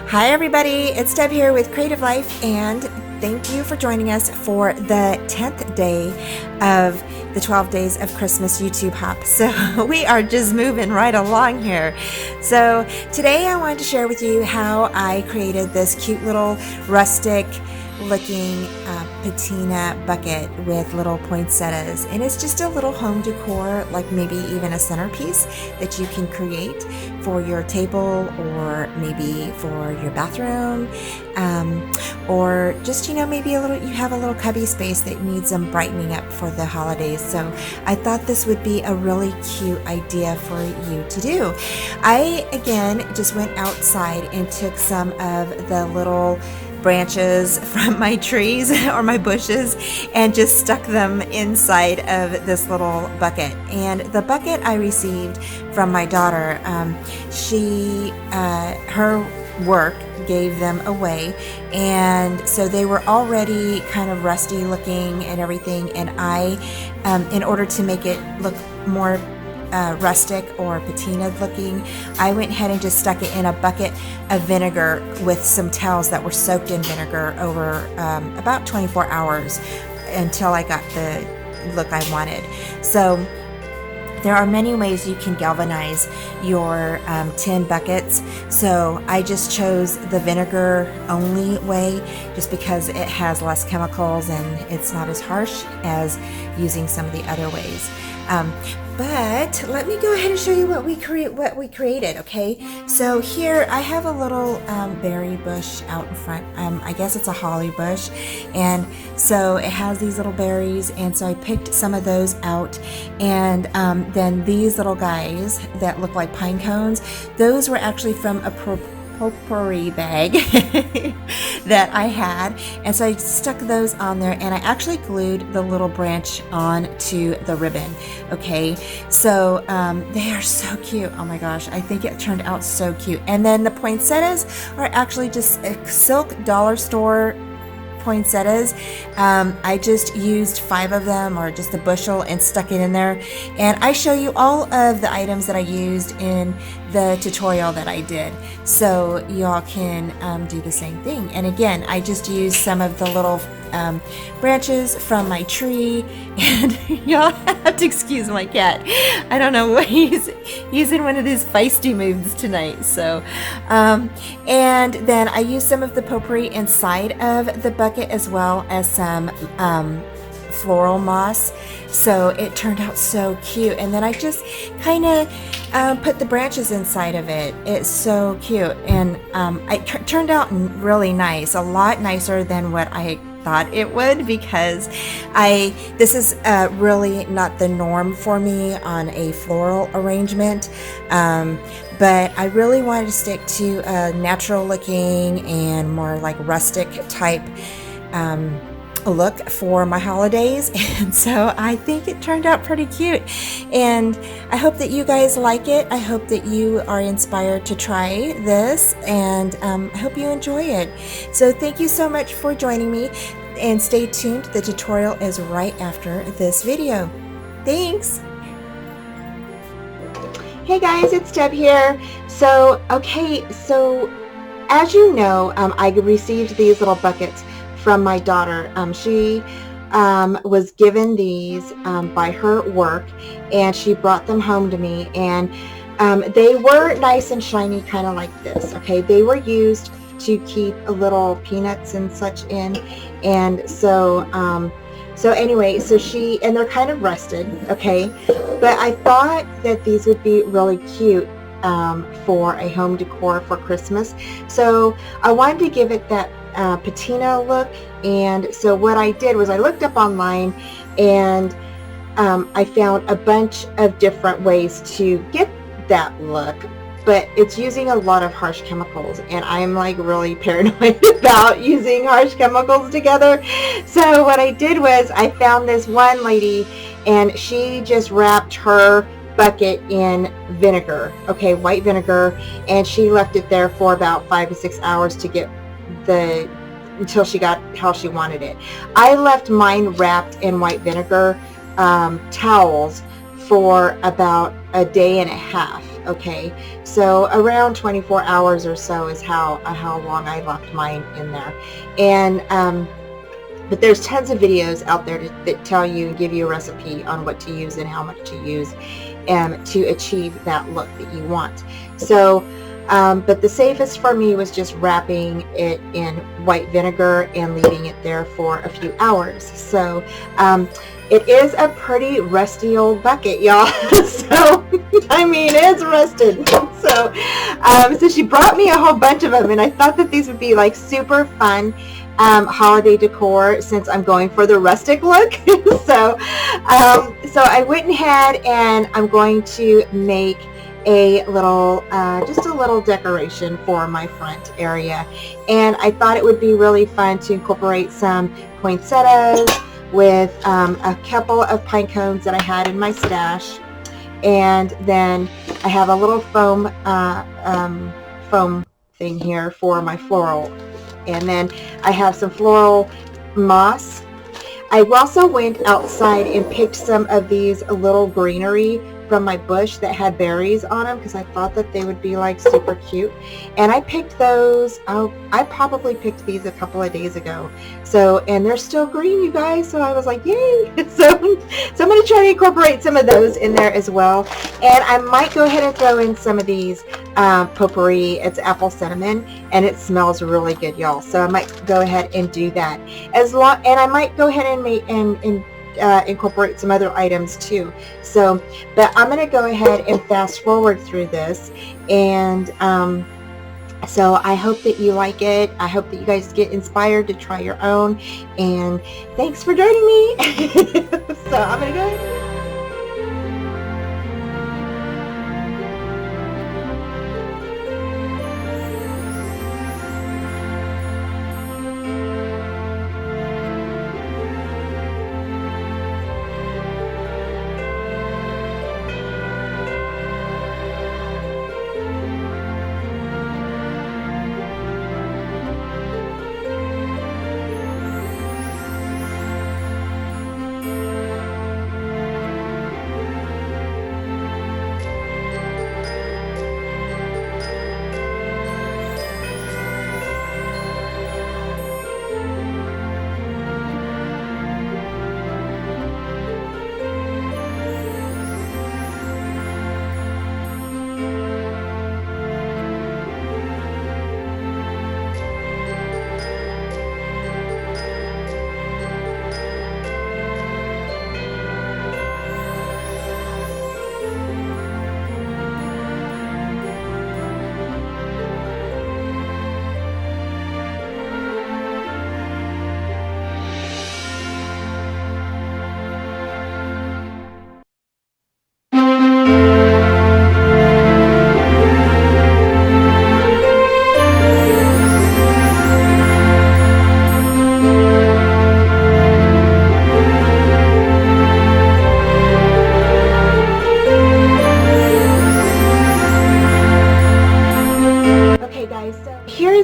Hi everybody, it's Deb here with Creative Life, and thank you for joining us for the 10th day of the 12 days of Christmas YouTube hop. So we are just moving right along here. So today I wanted to share with you how I created this cute little rustic looking patina bucket with little poinsettias, and it's just a little home decor, like maybe even a centerpiece that you can create for your table, or maybe for your bathroom, or just, you know, maybe you have a little cubby space that needs some brightening up for the holidays. So I thought this would be a really cute idea for you to do. I again just went outside and took some of the little branches from my trees or my bushes and just stuck them inside of this little bucket. And the bucket I received from my daughter. Her work gave them away, and so they were already kind of rusty looking and everything, and I in order to make it look more rustic or patina looking, I went ahead and just stuck it in a bucket of vinegar with some towels that were soaked in vinegar over about 24 hours until I got the look I wanted. So there are many ways you can galvanize your tin buckets. So I just chose the vinegar only way just because it has less chemicals and it's not as harsh as using some of the other ways. But let me go ahead and show you what we created. Okay, so here I have a little berry bush out in front. I guess it's a holly bush, and so it has these little berries, and so I picked some of those out, and then these little guys that look like pine cones, those were actually from a potpourri bag that I had, and so I stuck those on there, and I actually glued the little branch onto the ribbon. Okay, so they are so cute. Oh my gosh, I think it turned out so cute. And then the poinsettias are actually just silk dollar store poinsettias. I just used 5 of them, or just a bushel, and stuck it in there, and I show you all of the items that I used in the tutorial that I did, so y'all can do the same thing. And again, I just used some of the little branches from my tree, and y'all have to excuse my cat. I don't know what he's in one of these feisty moods tonight. So and then I used some of the potpourri inside of the bucket, as well as some floral moss, so it turned out so cute. And then I just kind of put the branches inside of it. It's so cute, and it turned out really nice, a lot nicer than what I thought it would, because this is really not the norm for me on a floral arrangement, but I really wanted to stick to a natural looking and more like rustic type look for my holidays, and so I think it turned out pretty cute, and I hope that you guys like it. I hope that you are inspired to try this, and I hope you enjoy it. So thank you so much for joining me, and stay tuned. The tutorial is right after this video. Thanks. Hey guys, it's Deb here. So as you know, I received these little buckets from my daughter. She was given these by her work, and she brought them home to me, and they were nice and shiny, kind of like this. Okay, they were used to keep little peanuts and such in, and so anyway, and they're kind of rusted. Okay, but I thought that these would be really cute for a home decor for Christmas, so I wanted to give it that patina look. And so what I did was I looked up online, and I found a bunch of different ways to get that look. but it's using a lot of harsh chemicals, and I'm like really paranoid about using harsh chemicals together. So what I did was I found this one lady, and she just wrapped her bucket in vinegar, okay, white vinegar, and she left it there for about 5 to 6 hours to get the until she got how she wanted it. I left mine wrapped in white vinegar towels for about a day and a half. Okay, so around 24 hours or so is how long I left mine in there. And but there's tons of videos out there that tell you and give you a recipe on what to use and how much to use to achieve that look that you want. So but the safest for me was just wrapping it in white vinegar and leaving it there for a few hours. So it is a pretty rusty old bucket, y'all. So I mean, it's rusted. So she brought me a whole bunch of them, and I thought that these would be like super fun holiday decor since I'm going for the rustic look. So I went ahead and I'm going to make a little just a little decoration for my front area, and I thought it would be really fun to incorporate some poinsettias with a couple of pine cones that I had in my stash, and then I have a little foam thing here for my floral, and then I have some floral moss. I also went outside and picked some of these little greenery from my bush that had berries on them because I thought that they would be like super cute, and I picked those. I probably picked these a couple of days ago, so, and they're still green, you guys, so I was like, yay. So I'm going to try to incorporate some of those in there as well, and I might go ahead and throw in some of these potpourri. It's apple cinnamon, and it smells really good, y'all, so I might go ahead and do that and I might go ahead and make and incorporate some other items too. So, but I'm going to go ahead and fast forward through this, and so I hope that you like it. I hope that you guys get inspired to try your own, and thanks for joining me. So I'm going to go ahead.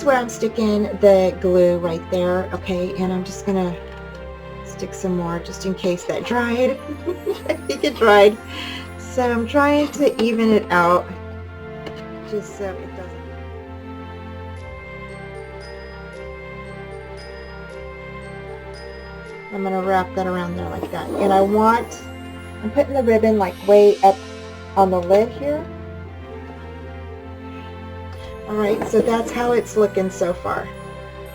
Where I'm sticking the glue right there, okay, and I'm just gonna stick some more just in case that dried. I think it dried, so I'm trying to even it out just so it doesn't. I'm gonna wrap that around there like that, and I'm putting the ribbon like way up on the lid here. Alright, so that's how it's looking so far.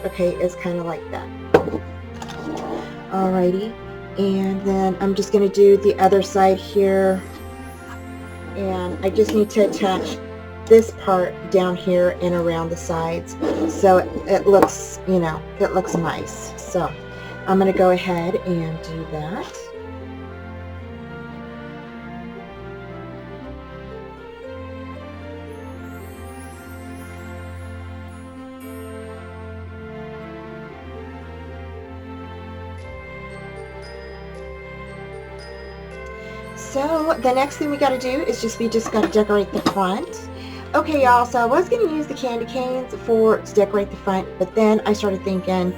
Okay, it's kind of like that. Alrighty, and then I'm just going to do the other side here. And I just need to attach this part down here and around the sides so it looks, you know, it looks nice. So I'm going to go ahead and do that. So the next thing we got to do is we just got to decorate the front. Okay, y'all, so I was going to use the candy canes to decorate the front, but then I started thinking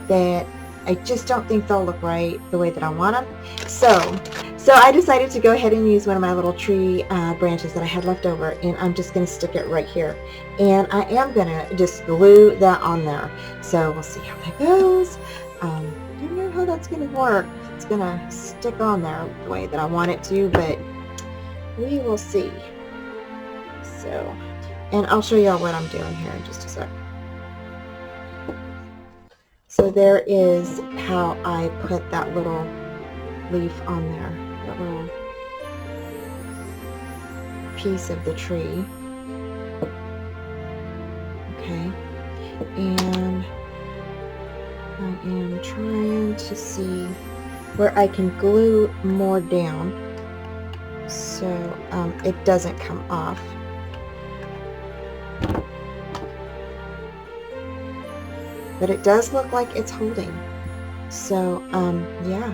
that I just don't think they'll look right the way that I want them. So I decided to go ahead and use one of my little tree branches that I had left over, and I'm just going to stick it right here. And I am going to just glue that on there. So we'll see how that goes. I don't know how that's going to work. It's going to stick on there the way that I want it to, but we will see. So, and I'll show y'all what I'm doing here in just a sec. So there is how I put that little leaf on there, that little piece of the tree. Okay, and I am trying to see where I can glue more down so it doesn't come off. But it does look like it's holding. So, yeah.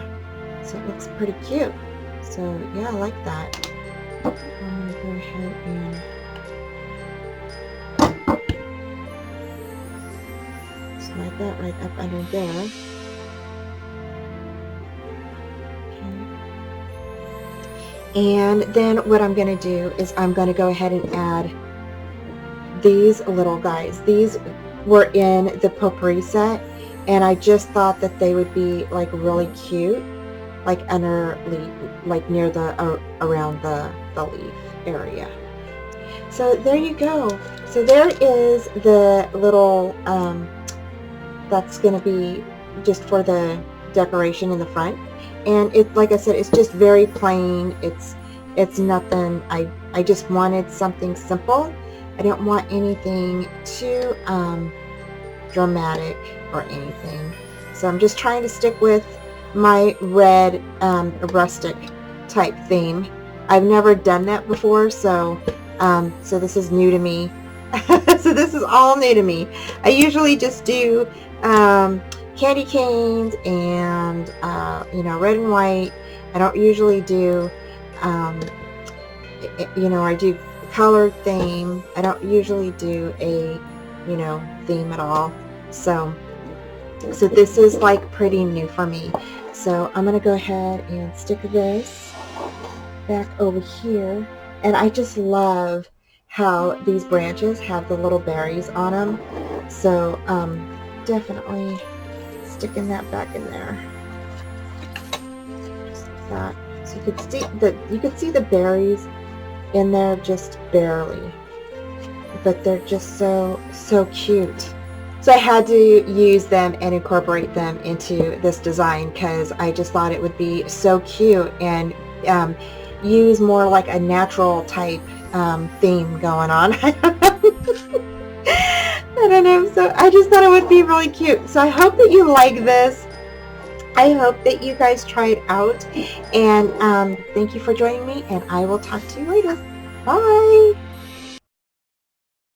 So it looks pretty cute. So, yeah, I like that. I'm going to go ahead and slide that right up under there. Okay. And then what I'm going to do is I'm going to go ahead and add these little guys. These were in the potpourri set, and I just thought that they would be like really cute, like underneath, like near the around the leaf area. So there you go. So there is the little that's going to be just for the decoration in the front, and it, like I said, it's just very plain. It's nothing. I just wanted something simple. I don't want anything too dramatic or anything. So I'm just trying to stick with my red rustic type theme. I've never done that before, so this is new to me. So this is all new to me. I usually just do candy canes and red and white. I don't usually do I do colored theme. I don't usually do a theme at all. So this is like pretty new for me. So I'm gonna go ahead and stick this back over here, and I just love how these branches have the little berries on them. So definitely sticking that back in there, just like that. So you could see the berries in there just barely, but they're just so cute. So I had to use them and incorporate them into this design because I just thought it would be so cute, and use more like a natural type theme going on. I don't know. So I just thought it would be really cute. So I hope that you like this. I hope that you guys try it out, and thank you for joining me, and I will talk to you later. Bye!